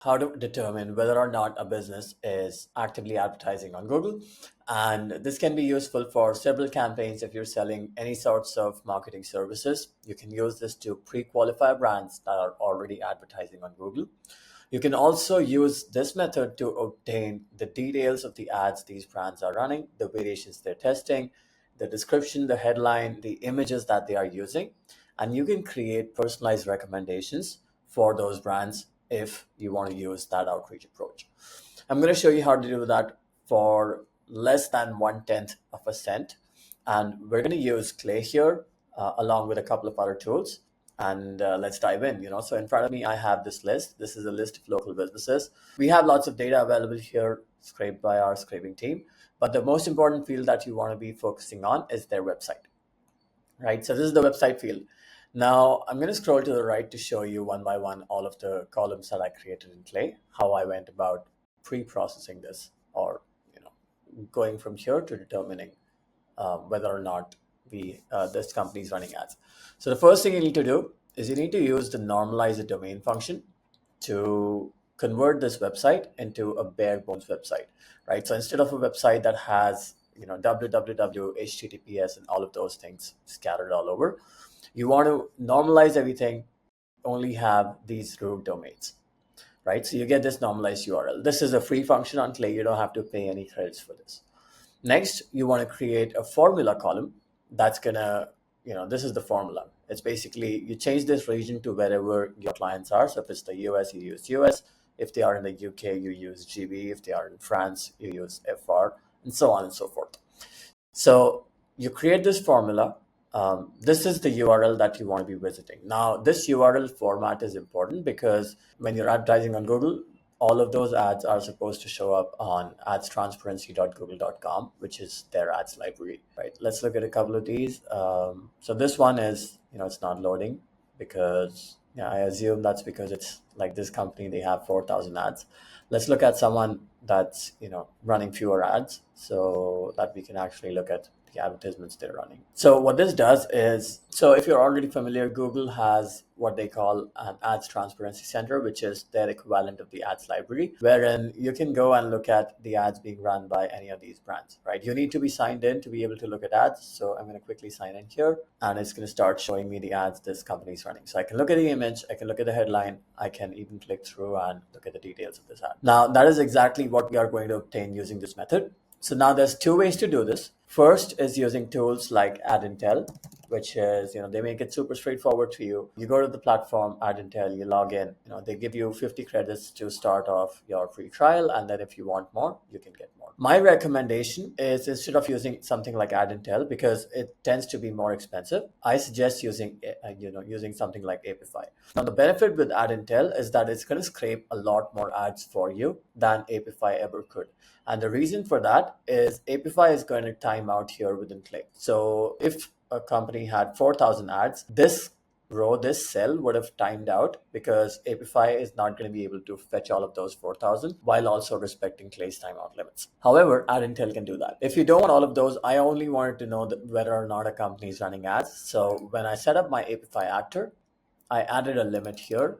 how to determine whether or not a business is actively advertising on Google. And this can be useful for several campaigns. If you're selling any sorts of marketing services, you can use this to pre-qualify brands that are already advertising on Google. You can also use this method to obtain the details of the ads these brands are running, the variations they're testing, the description, the headline, the images that they are using, and you can create personalized recommendations for those brands if you want to use that outreach approach. I'm going to show you how to do that for less than 1/10 of a cent. And we're going to use Clay here along with a couple of other tools. And let's dive in. So in front of me, I have this list. This is a list of local businesses. We have lots of data available here, scraped by our scraping team. But the most important field that you want to be focusing on is their website, right? So this is the website field. Now I'm going to scroll to the right to show you one by one all of the columns that I created in Clay, how I went about pre-processing this, or going from here to determining whether or not this company is running ads. So the first thing you need to do is you need to use the normalize a domain function to convert this website into a bare bones website, right? So instead of a website that has www, https, and all of those things scattered all over, you want to normalize everything, only have these root domains, right? So you get this normalized URL. This is a free function on Clay. You don't have to pay any credits for this. Next, you want to create a formula column that's gonna, this is the formula. It's basically, you change this region to wherever your clients are. So if it's the US, you use US. If they are in the UK, you use GB. If they are in France, you use FR, and so on and so forth. So you create this formula. This is the URL that you want to be visiting. Now, this URL format is important because when you're advertising on Google, all of those ads are supposed to show up on adstransparency.google.com, which is their ads library, right? Let's look at a couple of these. So this one is, it's not loading because I assume that's because it's like this company, they have 4,000 ads. Let's look at someone that's, running fewer ads so that we can actually look at the advertisements they're running. So what this does is, so if you're already familiar, Google has what they call an ads transparency center, which is their equivalent of the ads library, wherein you can go and look at the ads being run by any of these brands, right? You need to be signed in to be able to look at ads. So I'm going to quickly sign in here, and it's going to start showing me the ads this company is running. So I can look at the image, I can look at the headline, I can even click through and look at the details of this ad. Now, that is exactly what we are going to obtain using this method. So now there's two ways to do this. First is using tools like AdIntel, which is, they make it super straightforward to you. You go to the platform, AdIntel, you log in, they give you 50 credits to start off your free trial. And then if you want more, you can get more. My recommendation is, instead of using something like AdIntel, because it tends to be more expensive, I suggest using something like Apify. Now, the benefit with AdIntel is that it's going to scrape a lot more ads for you than Apify ever could. And the reason for that is Apify is going to time out here within Clay. So if a company had 4,000 ads, this row, this cell would have timed out because Apify is not going to be able to fetch all of those 4,000 while also respecting Clay's timeout limits. However, AdIntel can do that. If you don't want all of those, I only wanted to know whether or not a company is running ads. So when I set up my Apify actor, I added a limit here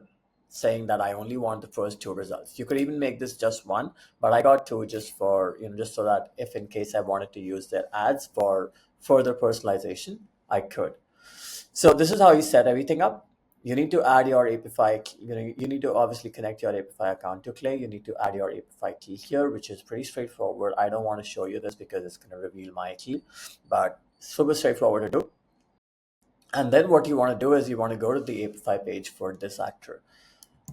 saying that I only want the first two results. You could even make this just one, but I got two just for, just so that if in case I wanted to use their ads for further personalization, I could. So this is how you set everything up. You need to add your Apify, you need to obviously connect your Apify account to Clay. You need to add your Apify key here, which is pretty straightforward. I don't want to show you this because it's going to reveal my key, but super straightforward to do. And then what you want to do is you want to go to the Apify page for this actor.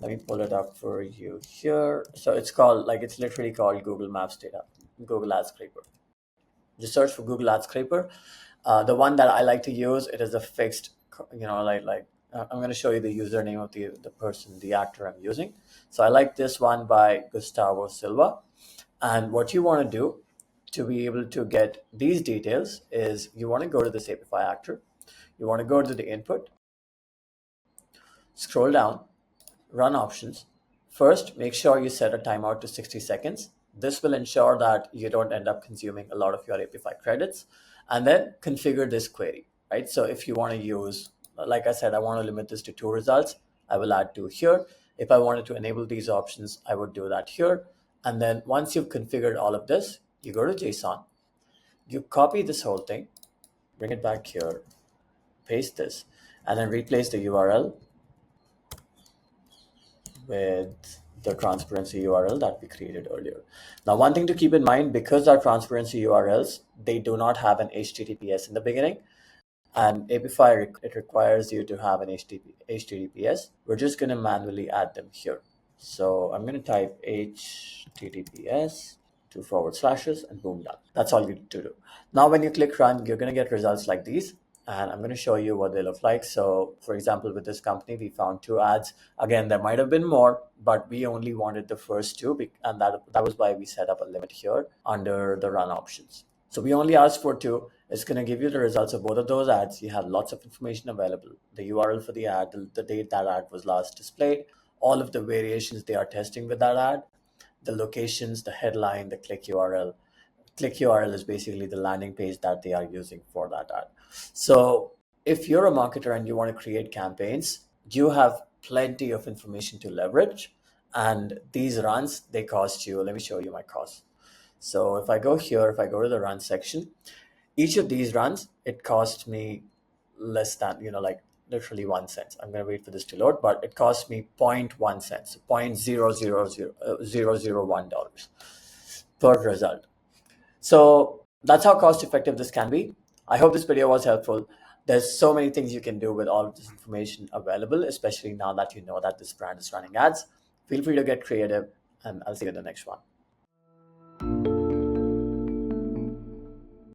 Let me pull it up for you here. So it's literally called Google Maps data, Google Ads Scraper. Just search for Google Ads Scraper. The one that I like to use, it is a fixed, I'm going to show you the username of the person, the actor I'm using. So I like this one by Gustavo Silva. And what you want to do to be able to get these details is you want to go to this Apify actor. You want to go to the input, scroll down, run options. First, make sure you set a timeout to 60 seconds. This will ensure that you don't end up consuming a lot of your Apify credits. And then configure this query, right? So if you want to use, like I said, I want to limit this to two results, I will add two here. If I wanted to enable these options, I would do that here. And then once you've configured all of this, you go to JSON, you copy this whole thing, bring it back here, paste this, and then replace the URL with the transparency URL that we created earlier. Now, one thing to keep in mind, because our transparency URLs, they do not have an HTTPS in the beginning, and Apify, it requires you to have an HTTPS. We're just going to manually add them here. So I'm going to type HTTPS, two forward slashes, and boom, done. That's all you need to do. Now, when you click run, you're going to get results like these. And I'm going to show you what they look like. So for example, with this company, we found 2 ads. Again, there might have been more, but we only wanted the first 2. And that was why we set up a limit here under the run options. So we only asked for 2. It's going to give you the results of both of those ads. You have lots of information available. The URL for the ad, the date that ad was last displayed, all of the variations they are testing with that ad, the locations, the headline, the click URL. Click URL is basically the landing page that they are using for that ad. So if you're a marketer and you want to create campaigns, you have plenty of information to leverage. And these runs, they cost you, let me show you my cost. So if I go here, if I go to the run section, each of these runs, it cost me less than, like literally 1 cent. I'm going to wait for this to load, but it cost me 0.1 cents, $0.000001 per result. So that's how cost effective this can be. I hope this video was helpful. There's so many things you can do with all of this information available, especially now that you know that this brand is running ads. Feel free to get creative, and I'll see you in the next one.